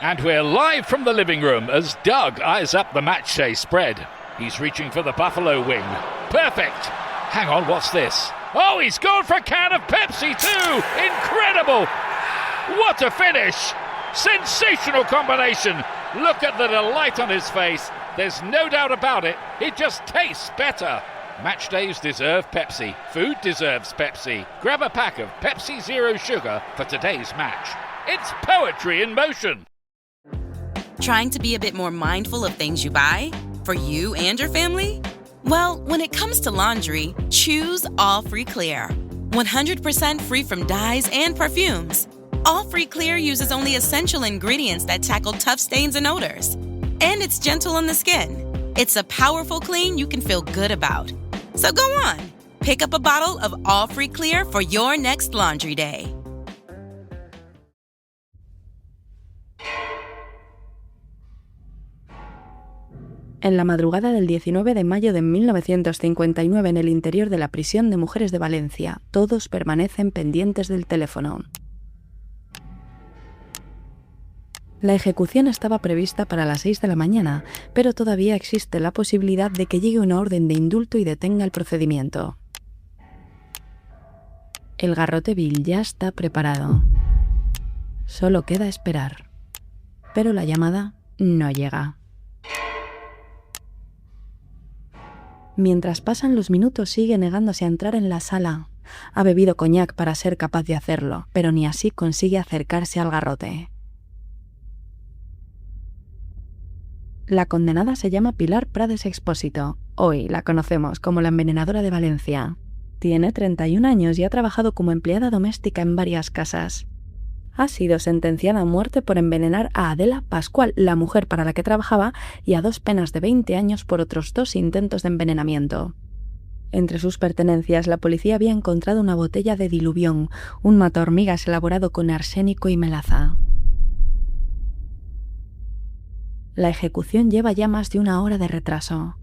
And we're live from the living room as Doug eyes up the matchday spread. He's reaching for the buffalo wing. Perfect! Hang on, what's this? Oh, he's gone for a can of Pepsi too! Incredible! What a finish! Sensational combination! Look at the delight on his face. There's no doubt about it. It just tastes better. Match days deserve Pepsi. Food deserves Pepsi. Grab a pack of Pepsi Zero Sugar for today's match. It's poetry in motion. Trying to be a bit more mindful of things you buy? For you and your family? Well, when it comes to laundry, choose All Free Clear. 100% free from dyes and perfumes. All Free Clear uses only essential ingredients that tackle tough stains and odors. And it's gentle on the skin. It's a powerful clean you can feel good about. So go on, pick up a bottle of All Free Clear for your next laundry day. En la madrugada del 19 de mayo de 1959, en el interior de la prisión de mujeres de Valencia, todos permanecen pendientes del teléfono. La ejecución estaba prevista para las 6 de la mañana, pero todavía existe la posibilidad de que llegue una orden de indulto y detenga el procedimiento. El garrote vil ya está preparado. Solo queda esperar. Pero la llamada no llega. Mientras pasan los minutos, sigue negándose a entrar en la sala. Ha bebido coñac para ser capaz de hacerlo, pero ni así consigue acercarse al garrote. La condenada se llama Pilar Prades Expósito. Hoy la conocemos como la envenenadora de Valencia. Tiene 31 años y ha trabajado como empleada doméstica en varias casas. Ha sido sentenciada a muerte por envenenar a Adela Pascual, la mujer para la que trabajaba, y a 2 penas de 20 años por otros 2 intentos de envenenamiento. Entre sus pertenencias, la policía había encontrado una botella de diluvión, un matahormigas elaborado con arsénico y melaza. La ejecución lleva ya más de 1 hora de retraso.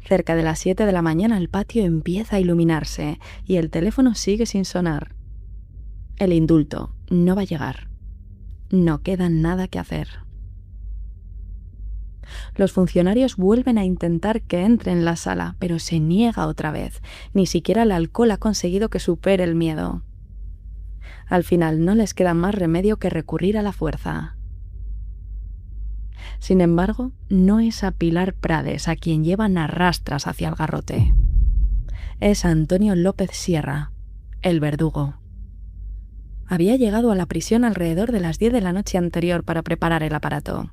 Cerca de las 7 de la mañana el patio empieza a iluminarse y el teléfono sigue sin sonar. El indulto no va a llegar. No queda nada que hacer. Los funcionarios vuelven a intentar que entre en la sala, pero se niega otra vez. Ni siquiera el alcohol ha conseguido que supere el miedo. Al final no les queda más remedio que recurrir a la fuerza. Sin embargo, no es a Pilar Prades a quien llevan a rastras hacia el garrote. Es a Antonio López Sierra, el verdugo. Había llegado a la prisión alrededor de las 10 de la noche anterior para preparar el aparato.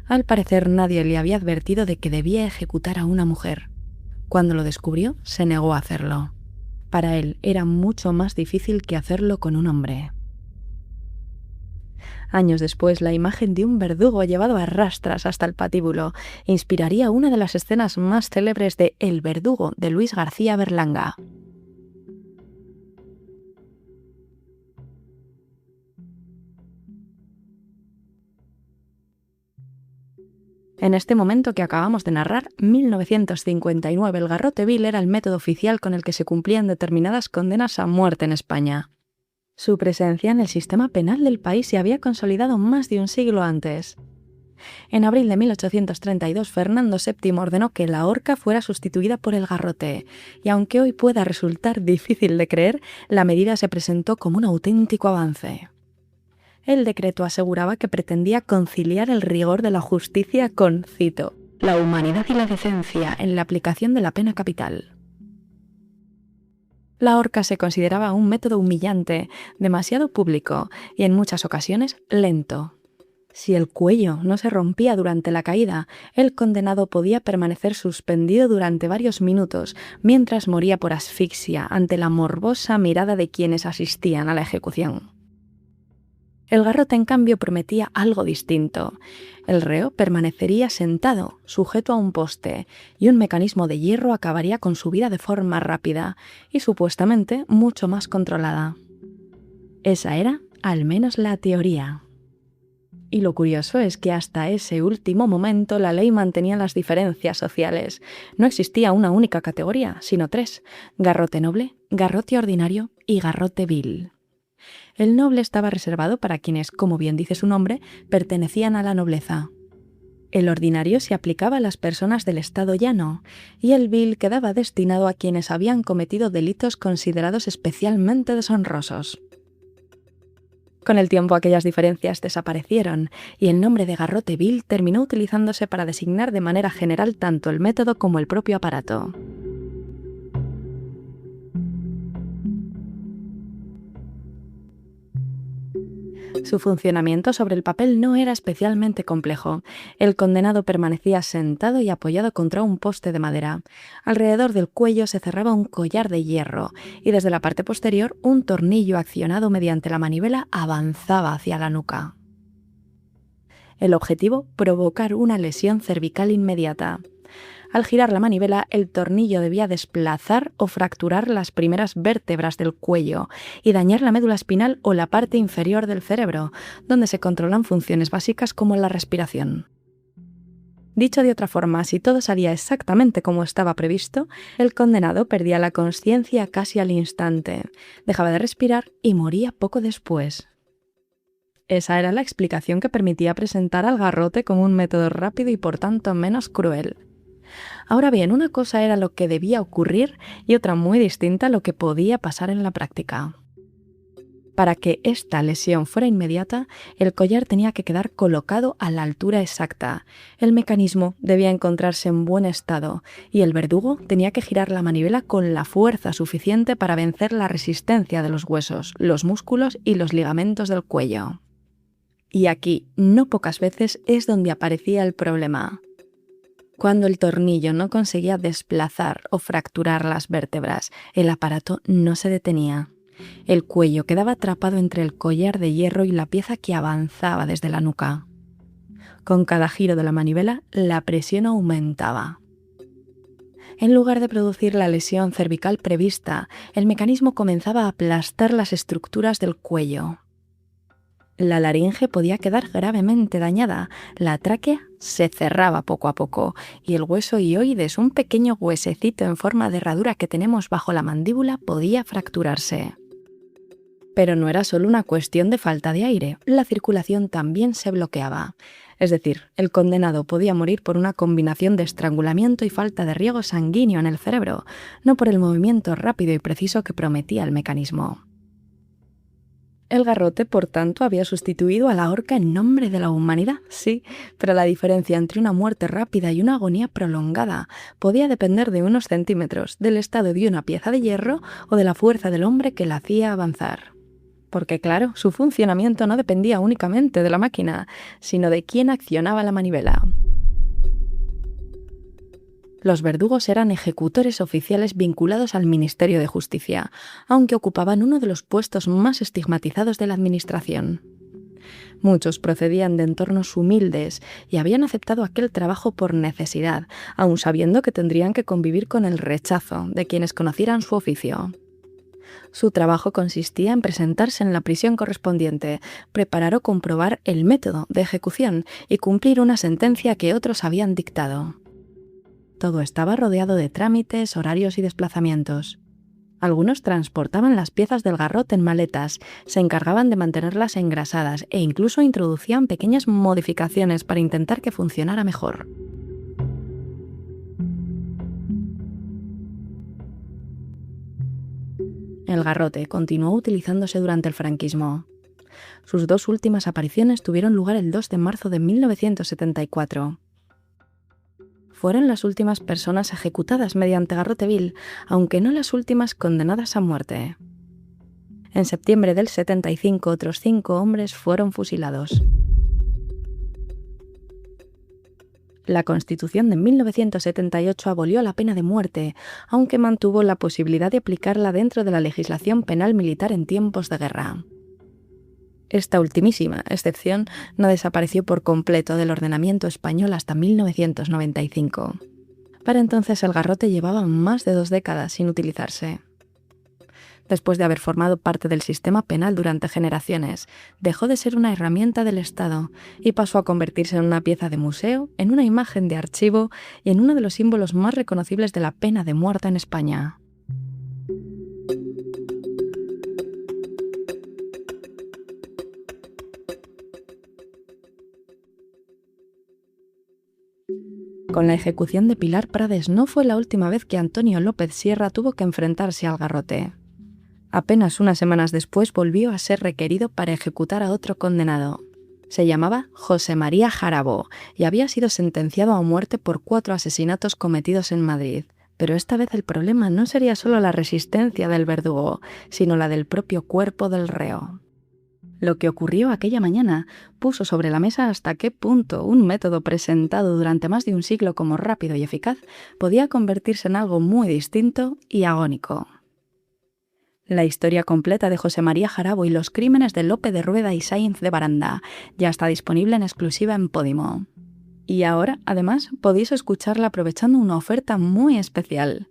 Al parecer nadie le había advertido de que debía ejecutar a una mujer. Cuando lo descubrió, se negó a hacerlo. Para él era mucho más difícil que hacerlo con un hombre. Años después, la imagen de un verdugo llevado a rastras hasta el patíbulo inspiraría una de las escenas más célebres de El verdugo de Luis García Berlanga. En este momento que acabamos de narrar, 1959, el garrote vil era el método oficial con el que se cumplían determinadas condenas a muerte en España. Su presencia en el sistema penal del país se había consolidado más de un siglo antes. En abril de 1832, Fernando VII ordenó que la horca fuera sustituida por el garrote, y aunque hoy pueda resultar difícil de creer, la medida se presentó como un auténtico avance. El decreto aseguraba que pretendía conciliar el rigor de la justicia con, cito, la humanidad y la decencia en la aplicación de la pena capital. La horca se consideraba un método humillante, demasiado público y en muchas ocasiones lento. Si el cuello no se rompía durante la caída, el condenado podía permanecer suspendido durante varios minutos mientras moría por asfixia ante la morbosa mirada de quienes asistían a la ejecución. El garrote, en cambio, prometía algo distinto. El reo permanecería sentado, sujeto a un poste, y un mecanismo de hierro acabaría con su vida de forma rápida y supuestamente mucho más controlada. Esa era, al menos, la teoría. Y lo curioso es que hasta ese último momento la ley mantenía las diferencias sociales. No existía una única categoría, sino 3: garrote noble, garrote ordinario y garrote vil. El noble estaba reservado para quienes, como bien dice su nombre, pertenecían a la nobleza. El ordinario se aplicaba a las personas del estado llano, y el vil quedaba destinado a quienes habían cometido delitos considerados especialmente deshonrosos. Con el tiempo aquellas diferencias desaparecieron, y el nombre de garrote vil terminó utilizándose para designar de manera general tanto el método como el propio aparato. Su funcionamiento sobre el papel no era especialmente complejo. El condenado permanecía sentado y apoyado contra un poste de madera. Alrededor del cuello se cerraba un collar de hierro y desde la parte posterior un tornillo accionado mediante la manivela avanzaba hacia la nuca. El objetivo: provocar una lesión cervical inmediata. Al girar la manivela, el tornillo debía desplazar o fracturar las primeras vértebras del cuello y dañar la médula espinal o la parte inferior del cerebro, donde se controlan funciones básicas como la respiración. Dicho de otra forma, si todo salía exactamente como estaba previsto, el condenado perdía la consciencia casi al instante, dejaba de respirar y moría poco después. Esa era la explicación que permitía presentar al garrote como un método rápido y por tanto menos cruel. Ahora bien, una cosa era lo que debía ocurrir y otra muy distinta lo que podía pasar en la práctica. Para que esta lesión fuera inmediata, el collar tenía que quedar colocado a la altura exacta, el mecanismo debía encontrarse en buen estado y el verdugo tenía que girar la manivela con la fuerza suficiente para vencer la resistencia de los huesos, los músculos y los ligamentos del cuello. Y aquí, no pocas veces, es donde aparecía el problema. Cuando el tornillo no conseguía desplazar o fracturar las vértebras, el aparato no se detenía. El cuello quedaba atrapado entre el collar de hierro y la pieza que avanzaba desde la nuca. Con cada giro de la manivela, la presión aumentaba. En lugar de producir la lesión cervical prevista, el mecanismo comenzaba a aplastar las estructuras del cuello. La laringe podía quedar gravemente dañada, la tráquea se cerraba poco a poco y el hueso hioides, un pequeño huesecito en forma de herradura que tenemos bajo la mandíbula, podía fracturarse. Pero no era solo una cuestión de falta de aire, la circulación también se bloqueaba. Es decir, el condenado podía morir por una combinación de estrangulamiento y falta de riego sanguíneo en el cerebro, no por el movimiento rápido y preciso que prometía el mecanismo. El garrote, por tanto, había sustituido a la horca en nombre de la humanidad, sí, pero la diferencia entre una muerte rápida y una agonía prolongada podía depender de unos centímetros, del estado de una pieza de hierro o de la fuerza del hombre que la hacía avanzar. Porque, claro, su funcionamiento no dependía únicamente de la máquina, sino de quién accionaba la manivela. Los verdugos eran ejecutores oficiales vinculados al Ministerio de Justicia, aunque ocupaban uno de los puestos más estigmatizados de la administración. Muchos procedían de entornos humildes y habían aceptado aquel trabajo por necesidad, aun sabiendo que tendrían que convivir con el rechazo de quienes conocieran su oficio. Su trabajo consistía en presentarse en la prisión correspondiente, preparar o comprobar el método de ejecución y cumplir una sentencia que otros habían dictado. Todo estaba rodeado de trámites, horarios y desplazamientos. Algunos transportaban las piezas del garrote en maletas, se encargaban de mantenerlas engrasadas e incluso introducían pequeñas modificaciones para intentar que funcionara mejor. El garrote continuó utilizándose durante el franquismo. Sus dos últimas apariciones tuvieron lugar el 2 de marzo de 1974. Fueron las últimas personas ejecutadas mediante garrote vil, aunque no las últimas condenadas a muerte. En septiembre del 75, otros 5 hombres fueron fusilados. La Constitución de 1978 abolió la pena de muerte, aunque mantuvo la posibilidad de aplicarla dentro de la legislación penal militar en tiempos de guerra. Esta ultimísima excepción no desapareció por completo del ordenamiento español hasta 1995. Para entonces el garrote llevaba más de 2 décadas sin utilizarse. Después de haber formado parte del sistema penal durante generaciones, dejó de ser una herramienta del Estado y pasó a convertirse en una pieza de museo, en una imagen de archivo y en uno de los símbolos más reconocibles de la pena de muerte en España. Con la ejecución de Pilar Prades no fue la última vez que Antonio López Sierra tuvo que enfrentarse al garrote. Apenas unas semanas después volvió a ser requerido para ejecutar a otro condenado. Se llamaba José María Jarabo y había sido sentenciado a muerte por 4 asesinatos cometidos en Madrid. Pero esta vez el problema no sería solo la resistencia del verdugo, sino la del propio cuerpo del reo. Lo que ocurrió aquella mañana puso sobre la mesa hasta qué punto un método presentado durante más de un siglo como rápido y eficaz podía convertirse en algo muy distinto y agónico. La historia completa de José María Jarabo y los crímenes de Lope de Rueda y Sáinz de Baranda ya está disponible en exclusiva en Podimo. Y ahora, además, podéis escucharla aprovechando una oferta muy especial.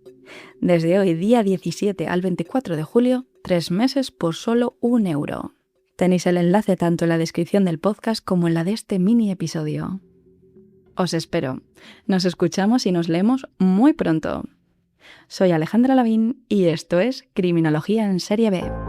Desde hoy, día 17 al 24 de julio, 3 meses por solo €1. Tenéis el enlace tanto en la descripción del podcast como en la de este mini episodio. Os espero. Nos escuchamos y nos leemos muy pronto. Soy Alejandra Lavín y esto es Criminología en Serie B.